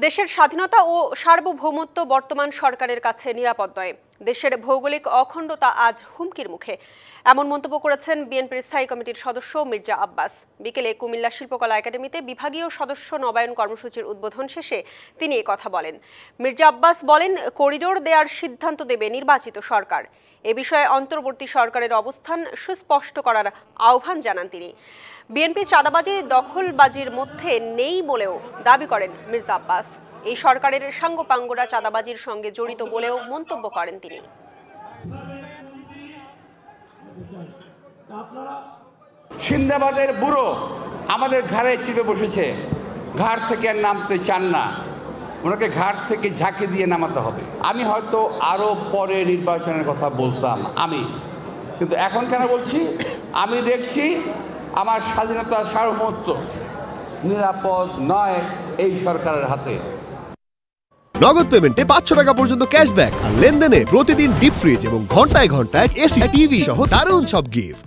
দেশের স্বাধীনতা ও সার্বভৌমত্ব বর্তমান সরকারের কাছে নিরাপদ নয়। দেশের ভৌগোলিক অখণ্ডতা আজ হুমকির মুখে, এমন মন্তব্য করেছেন বিএনপির স্থায়ী কমিটির সদস্য মির্জা আব্বাস। বিকেলে কুমিল্লা শিল্পকলা একাডেমিতে বিভাগীয় সদস্য নবায়ন কর্মসূচির উদ্বোধন শেষে তিনি কথা বলেন। মির্জা আব্বাস বলেন, করিডোর দেওয়ার সিদ্ধান্ত দেবে নির্বাচিত সরকার। এ বিষয়ে অন্তর্বর্তী সরকারের অবস্থান সুস্পষ্ট করার আহ্বান জানান তিনি। বিএনপি চাঁদাবাজি দখলবাজির মধ্যে নেই বলেও দাবি করেন মির্জা আব্বাস। এই সরকারের সাঙ্গপাঙ্গরা চাঁদাবাজির সঙ্গে জড়িত বলেও মন্তব্য করেন তিনি। সিন্দাবাদের বুড়ো আমাদের ঘাড়ে চেপে বসেছে, ঘাড় থেকে আর নামতে চান না, ওনাকে ঘাট থেকে ঝাঁকি দিয়ে নামাতে হবে। আমি হয়তো আরও পরে নির্বাচনের কথা বলতাম, কিন্তু এখন কেন বলছি, আমি দেখছি আমার স্বাধীনতা সার্বভৌমত্ব নিরাপদ নয় এই সরকারের হাতে। নগদ পেমেন্টে 500 টাকা পর্যন্ত ক্যাশব্যাক আর লেনদেনে প্রতিদিন ডিপ ফ্রিজ এবং ঘন্টায় ঘন্টায় এসি টিভি সহ দারুণ সব গিফট।